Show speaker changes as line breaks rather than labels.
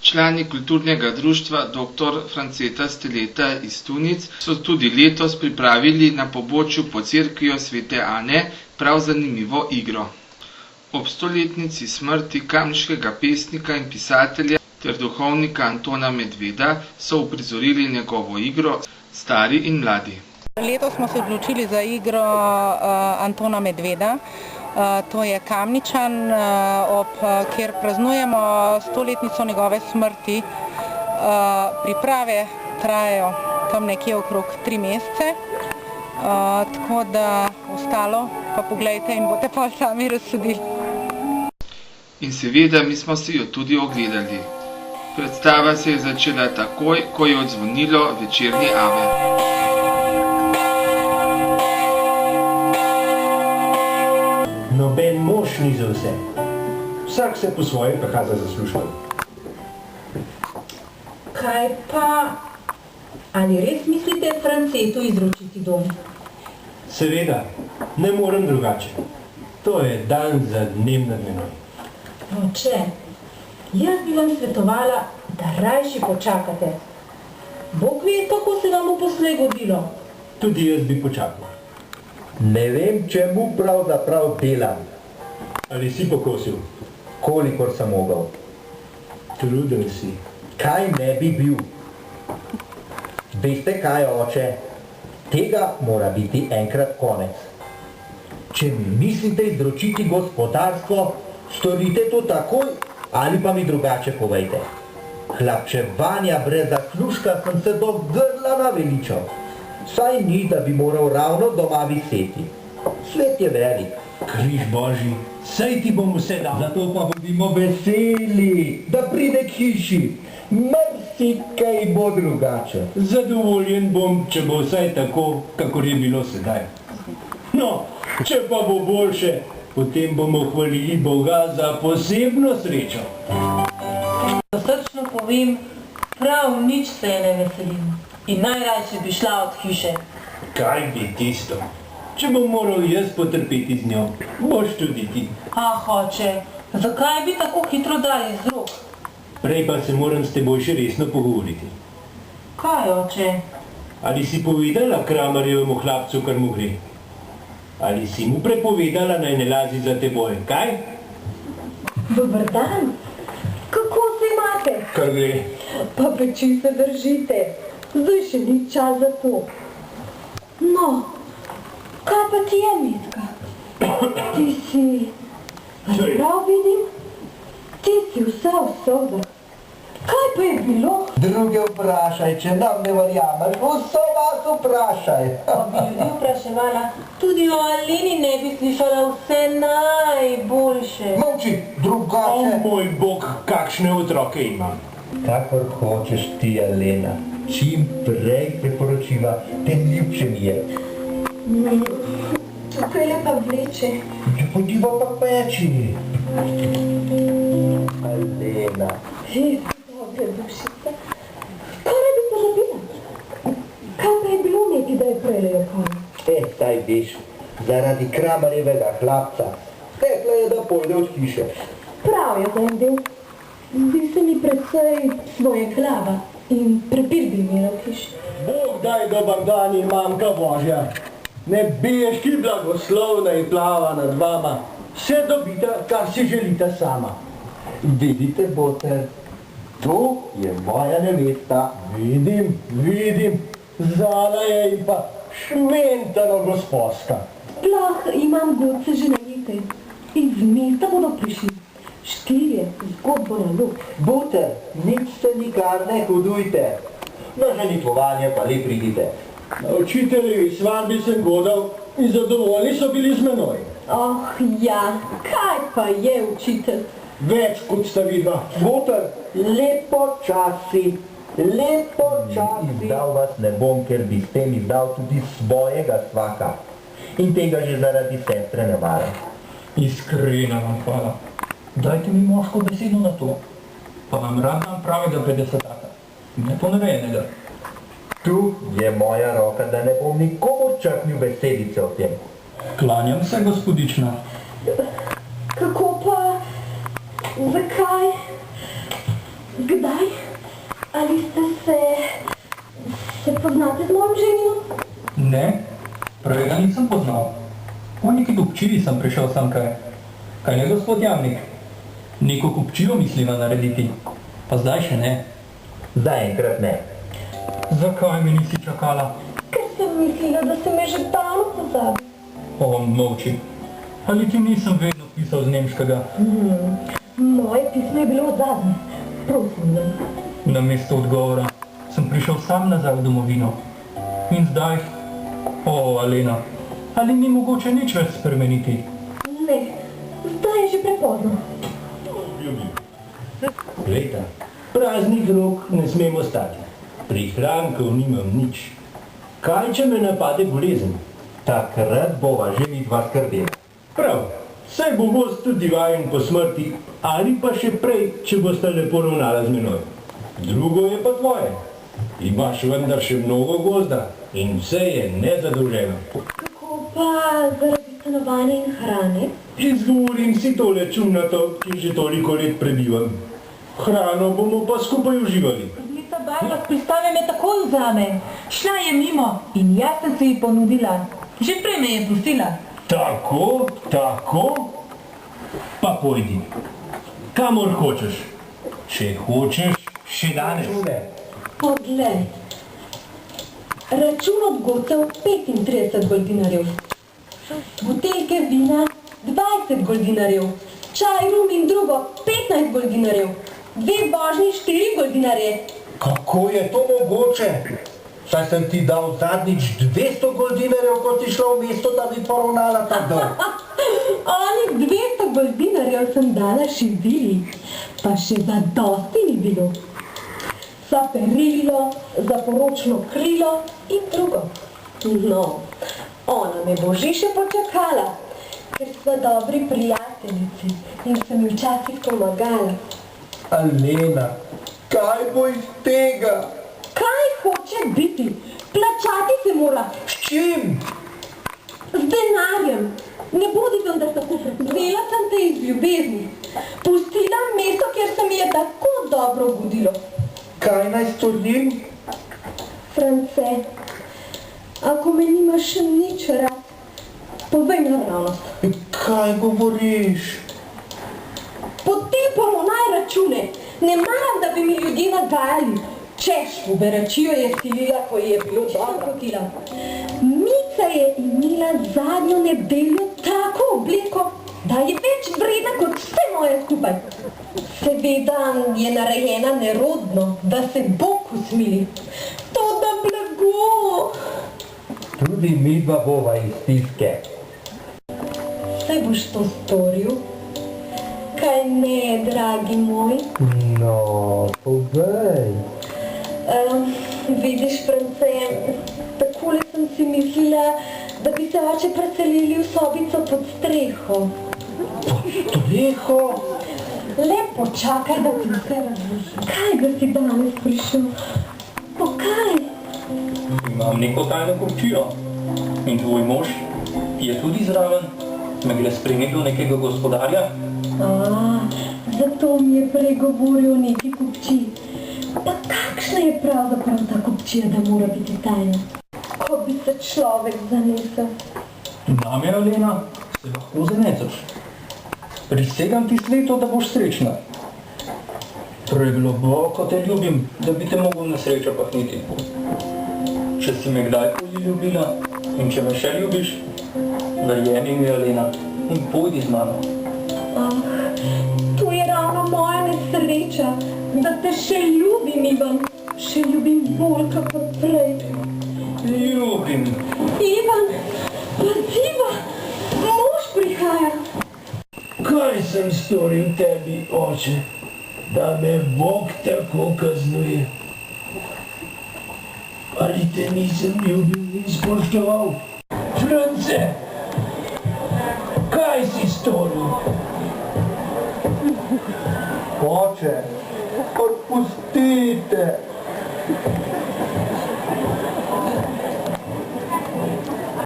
Člani kulturnega društva dr. Franceta Steleta iz Tunic so tudi letos pripravili na pobočju pod cerkvijo Svete Ane prav zanimivo igro. Ob 100-letnici smrti kamniškega pesnika in pisatelja ter duhovnika Antona Medveda so uprizorili njegovo igro Stari in mladi.
Letos smo se odločili za igro Antona Medveda. To je Kamničan, kjer praznujemo 100-letnico njegove smrti. Priprave trajajo tam nekje okrog 3 mesece, tako da ostalo pa poglejte in boste pa sami razsodili.
In seveda, mi smo si jo tudi ogledali. Predstava se je začela takoj, ko je odzvonilo večerni ave.
Noben mož ni za vse. Vsak se po svoje peha za zaslužko.
Kaj pa, ali res mislite Francetu izročiti dom?
Seveda, ne morem drugače. To je dan za dnem nad menoj.
Oče, jaz bi vam svetovala, da rajši počakate. Bog ve, kako se vam bo poslej godilo.
Tudi jaz bi počakal.
Ne vem, čemu pravzaprav delam.
Ali si pokosil?
Kolikor sem mogel.
Truden si.
Kaj ne bi bil? Veste kaj, oče? Tega mora biti enkrat konec. Če mi mislite izročiti gospodarstvo, storite to takoj ali pa mi drugače povejte. Hlapčevanja brez zaslužka sem se do grla naveličal. Saj ni, da bi moral ravno doma viseti. Svet je velik.
Križ Božji, saj ti bom vse dal.
Zato pa bodimo veseli, da pride k hiši. Marsikaj bo drugače.
Zadovoljen bom, če bo vsaj tako, kakor je bilo sedaj. No, če pa bo boljše, potem bomo hvalili Boga za posebno srečo.
Srčno povem, prav nič se je ne veselim. In najrajše bi šla od hiše.
Kaj bi tisto? Če bom moral jaz potrpeti z njo, boš tudi ti.
Oče, zakaj bi tako hitro dali z rok?
Prej pa se moram s teboj še resno pogovoriti.
Kaj, oče?
Ali si povedala Kramarjevemu hlapcu, kar mu gre? Ali si mu prepovedala, naj ne lazi za teboj, kaj?
Dober dan. Kako se imate?
Kar gre.
Pa peči se držite. Zdaj še ni čas za to. No, kaj pa ti je, Mitka? Ti si... Prav vidim? Ti si vse v solzah. Kaj pa je bilo?
Druge vprašaj, če nam ne verjameš, vso vas vprašaj.
Pa bi ljudi vpraševala, tudi o Alini ne bi slišala vse najboljše.
Molči, drugače.
O moj Bog, kakšne otroke imam.
Kakor hočeš ti, Alena. Čim prej priporočiva, tem ljubše mi je.
Tukaj le pa vleče.
Podiva pa peči. Alena.
Dobre dušice. Skoraj bi pozabila. Kaj pa je bilo neki, da je prejle jokala?
Saj veš, zaradi Kramarjevega hlapca. Rekla je, da pojde od hiše.
Prav je ten del. Zdi se mi precej svoje glava in prepir bi imela v hiši.
Bog daj dober dan in mamka Božja. Ne biješ ki blagoslovna in plava nad vama. Vse dobite, kar si želite sama.
Vidite, bote, to je moja nevesta.
Vidim. Zala je in pa šmentano gosposka.
Sploh imam godce že najete. Iz mesta bodo prišli. 4 zgodbo na luk.
Bote, nič se nikar ne hudujte. Na ženitvovanje pa le pridite.
Na učiteljevi svadbi sem godal in zadovoljni so bili z menoj.
Oh ja, kaj pa je učitelj?
Več kot sta vidva.
Bote, lepo časi. Izdal vas ne bom, ker bi s tem izdal tudi svojega svaka. In tega že zaradi sestre ne maram.
Iskrena vam hvala. Dajte mi moško besedo na to, pa vam rad dam pravega 50-aka, ne ponarejenega.
Tu je moja roka, da ne bom nikomu črknil besedice o tem.
Klanjam se, gospodična.
Kako pa? Zakaj? Kdaj? poznate z mojim ženinom?
Ne, prej ga nisem poznal. Po neki kupčiji sem prišel sem kaj. Kaj ne, gospod Jamnik? Neko kupčijo misliva narediti, pa zdaj še ne.
Zaenkrat ne.
Zakaj me nisi čakala?
Ker sem mislila, da se me že davno pozabi.
On molči. Ali ti nisem vedno pisal z nemškega?
Moje pismo je bilo zadnje. Prosim, ne.
Na mesto odgovora sem prišel sam nazaj v domovino. In zdaj? O, Alena, ali ni mogoče nič več spremeniti?
Ne, zdaj je že prepozno.
Glejta, praznih rok ne smemo stati. Prihrankov nimam nič. Kaj, če me napade bolezen?
Takrat bova že midva skrbela.
Prav, saj bo gost tudi vajen po smrti, ali pa še prej, če boste lepo ravnala z menoj. Drugo je pa tvoje. Imaš vendar še mnogo gozda in vse je nezadolženo.
Kako pa zaradi stanovanja in hrane?
Izgovorim si tole čumnato, ki že toliko let prebivam. Hrano bomo pa skupaj uživali.
Lita bajba s pristave me takoj vzame. Šla je mimo in jaz sem se ji ponudila. Že prej me je pustila.
Tako, tako? Pa pojdi. Kamor hočeš. Če hočeš, še danes.
Poglej. Račun od gocev 35 goldinarjev. Buteljke vina 20 goldinarjev. Čaj, rum in drugo 15 goldinarjev. 2 božni 4 goldinarje.
Kako je to mogoče? Saj sem ti dal zadnjič 200 goldinarjev, ko si šla v mesto, da bi poravnala ta dolg.
Onih 200 goldinarjev sem dala še vili, pa še zadosti ni bilo. Za perilo, za poročno krilo in drugo. No, ona me bo že še počakala, ker sva dobri prijateljici in sem ji včasih pomagala.
Alena, kaj bo iz tega?
Kaj hoče biti? Plačati se mora.
S čim?
Z denarjem. Ne bodi vendar tako. Vzela sem te iz ljubezni. Pustila mesto, kjer se mi je tako dobro ugodilo.
Kaj naj storim?
France, ako me nimaš nič rad, povej naravnost.
Kaj govoriš?
Potem poravnaj račune. Ne maram, da bi mi ljudje nagajali. Češ, v beračijo je stilila, ko je bilo dobro. Mica je imela zadnjo nedeljo tako obleko, da je več vredna kot vse moje skupaj. Seveda je narejena nerodno, da se Bog usmili. To da blago.
Tudi midva bova iz stiske.
Saj boš to storil? Kaj ne, dragi moj?
No, povej.
Vidiš, France, takole sem si mislila, da bi se oče preselili v sobico pod streho.
Streho?
Le počakaj, da ti vse razložim. Kaj ga si danes prišel? Po kaj?
Imam neko tajno kupčijo. In tvoj mož je tudi zraven. Me gre spremeti do nekega gospodarja.
Zato mi je prej govoril o neki kupčiji. Pa kakšna je pravzaprav ta kupčija, da mora biti tajna? Ko bi se človek zanesel.
Name, Alena, se lahko zaneseš. Prisegam ti sveto, da boš srečna. Pregloboko te ljubim, da bi te mogel na srečo pahniti. Če si me kdajkoli ljubila in če me še ljubiš, verjemi mi, Alena, in pojdi z mano.
To je ravno moja nesreča, da te še ljubim, Ivan. Še ljubim bolj, kakor prej.
Ljubim.
Ivan, paziva, mož prihaja.
Kaj sem storil tebi, oče, da me Bog tako kaznuje? Ali te nisem ljubil in spoštoval? France,